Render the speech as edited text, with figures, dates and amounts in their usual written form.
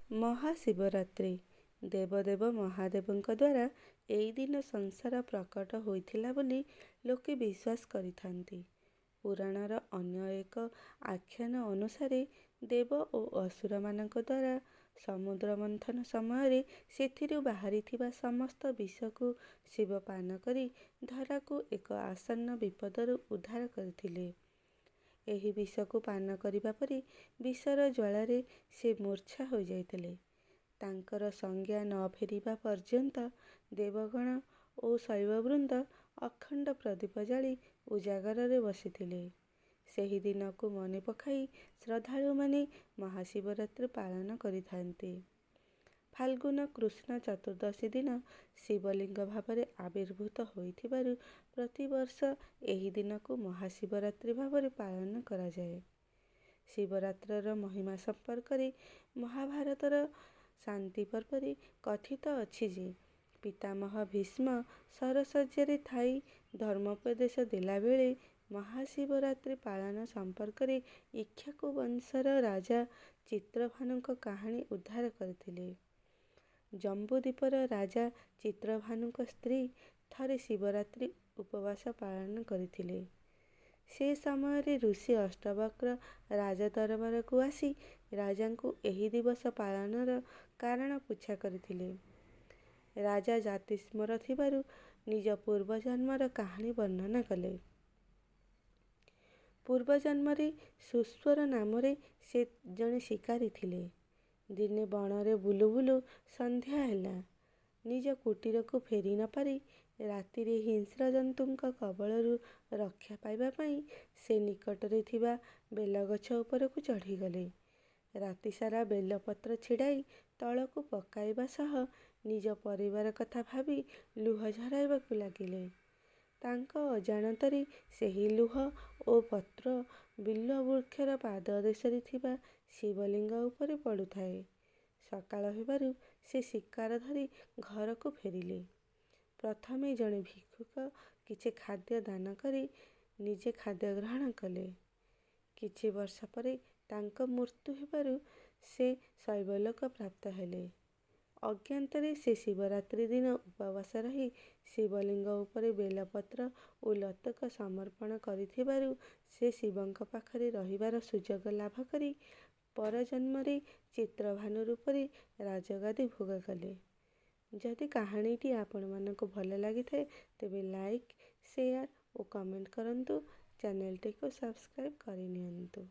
ମହାଶିବରାତ୍ରି ଦେବଦେବ ମହାଦେବଙ୍କ ଦ୍ୱାରା ଏହି ଦିନ ସଂସାର ପ୍ରକଟ ହୋଇଥିଲା ବୋଲି ଲୋକେ ବିଶ୍ୱାସ କରିଥାନ୍ତି। ପୁରାଣର ଅନ୍ୟ ଏକ ଆଖ୍ୟାନ ଅନୁସାରେ ଦେବ ଓ ଅସୁରମାନଙ୍କ ଦ୍ୱାରା ସମୁଦ୍ର ମନ୍ଥନ ସମୟରେ ସେଥିରୁ ବାହାରିଥିବା ସମସ୍ତ ବିଷକୁ ଶିବ ପାନ କରି ଧରାକୁ ଏକ ଆସନ୍ନ ବିପଦରୁ ଉଦ୍ଧାର କରିଥିଲେ। ଏହି ବିଷକୁ ପାନ କରିବା ପରେ ବିଷର ଜ୍ୱାଳାରେ ସେ ମୂର୍ଚ୍ଛା ହୋଇଯାଇଥିଲେ। ତାଙ୍କର ସଂଜ୍ଞା ନ ଫେରିବା ପର୍ଯ୍ୟନ୍ତ ଦେବଗଣ ଓ ଶୈବବୃନ୍ଦ ଅଖଣ୍ଡ ପ୍ରଦୀପ ଜାଳି ଉଜାଗରରେ ବସିଥିଲେ। ସେହି ଦିନକୁ ମନେ ପକାଇ ଶ୍ରଦ୍ଧାଳୁମାନେ ମହାଶିବରାତ୍ରି ପାଳନ କରିଥାନ୍ତି। ଫାଲ୍ଗୁନ କୃଷ୍ଣ ଚତୁର୍ଦ୍ଦଶୀ ଦିନ ଶିବଲିଙ୍ଗ ଭାବରେ ଆବିର୍ଭୂତ ହୋଇଥିବାରୁ ପ୍ରତିବର୍ଷ ଏହି ଦିନକୁ ମହାଶିବରାତ୍ରି ଭାବରେ ପାଳନ କରାଯାଏ। ଶିବରାତ୍ରିର ମହିମା ସମ୍ପର୍କରେ ମହାଭାରତର ଶାନ୍ତି ପର୍ବରେ କଥିତ ଅଛି ଯେ ପିତାମହ ଭୀଷ୍ମ ଶରଶଯ୍ୟାରେ ଥାଇ ଧର୍ମୋପଦେଶ ଦେଲାବେଳେ ମହାଶିବରାତ୍ରି ପାଳନ ସମ୍ପର୍କରେ ଇକ୍ଷ୍ୱାକୁ ବଂଶର ରାଜା ଚିତ୍ରଭାନୁଙ୍କ କାହାଣୀ ଉଦ୍ଧାର କରିଥିଲେ। ଜମ୍ବୁଦ୍ୱୀପର ରାଜା ଚିତ୍ରଭାନୁଙ୍କ ସ୍ତ୍ରୀ ଥରେ ଶିବରାତ୍ରି ଉପବାସ ପାଳନ କରିଥିଲେ। ସେ ସମୟରେ ଋଷି ଅଷ୍ଟବକ୍ର ରାଜଦରବାରକୁ ଆସି ରାଜାଙ୍କୁ ଏହି ଦିବସ ପାଳନର କାରଣ ପୁଚ୍ଛା କରିଥିଲେ। ରାଜା ଜାତିସ୍ମର ଥିବାରୁ ନିଜ ପୂର୍ବଜନ୍ମର କାହାଣୀ ବର୍ଣ୍ଣନା କଲେ। ପୂର୍ବଜନ୍ମରେ ସୁସ୍ୱର ନାମରେ ସେ ଜଣେ ଶିକାରୀ ଥିଲେ। ଦିନେ ବଣରେ ବୁଲୁ ବୁଲୁ ସନ୍ଧ୍ୟା ହେଲା। ନିଜ କୁଟୀରକୁ ଫେରି ନ ପାରି ରାତିରେ ହିଂସ୍ର ଜନ୍ତୁଙ୍କ କବଳରୁ ରକ୍ଷା ପାଇବା ପାଇଁ ସେ ନିକଟରେ ଥିବା ବେଲଗଛ ଉପରକୁ ଚଢ଼ିଗଲେ। ରାତିସାରା ବେଲପତ୍ର ଛିଡ଼ାଇ ତଳକୁ ପକାଇବା ସହ ନିଜ ପରିବାର କଥା ଭାବି ଲୁହ ଝରାଇବାକୁ ଲାଗିଲେ। ତାଙ୍କ ଅଜାଣତରେ ସେହି ଲୁହ ଓ ପତ୍ର ବିଲ୍ୱବୃକ୍ଷର ପାଦଦେଶରେ ଥିବା ଶିବଲିଙ୍ଗ ଉପରେ ପଡ଼ୁଥାଏ। ସକାଳ ହେବାରୁ ସେ ଶିକାର ଧରି ଘରକୁ ଫେରିଲେ। ପ୍ରଥମେ ଜଣେ ଭିକ୍ଷୁକ କିଛି ଖାଦ୍ୟ ଦାନ କରି ନିଜେ ଖାଦ୍ୟ ଗ୍ରହଣ କଲେ। କିଛି ବର୍ଷ ପରେ ତାଙ୍କ ମୃତ୍ୟୁ ହେବାରୁ ସେ ଶୈବଲୋକ ପ୍ରାପ୍ତ ହେଲେ। ଅଜ୍ଞାତରେ ସେ ଶିବରାତ୍ରି ଦିନ ଉପବାସ ରହି ଶିବଲିଙ୍ଗ ଉପରେ ବେଲପତ୍ର ଓ ଲତକ ସମର୍ପଣ କରିଥିବାରୁ ସେ ଶିବଙ୍କ ପାଖରେ ରହିବାର ସୁଯୋଗ ଲାଭ କରି ପରଜନ୍ମରେ ଚିତ୍ରଭାନୁ ରୂପରେ ରାଜଗାଦି ଭୋଗ କଲେ। ଯଦି କାହାଣୀଟି ଆପଣମାନଙ୍କୁ ଭଲ ଲାଗିଥାଏ ତେବେ ଲାଇକ୍, ସେୟାର ଓ କମେଣ୍ଟ କରନ୍ତୁ। ଚ୍ୟାନେଲଟିକୁ ସବସ୍କ୍ରାଇବ୍ କରିନିଅନ୍ତୁ।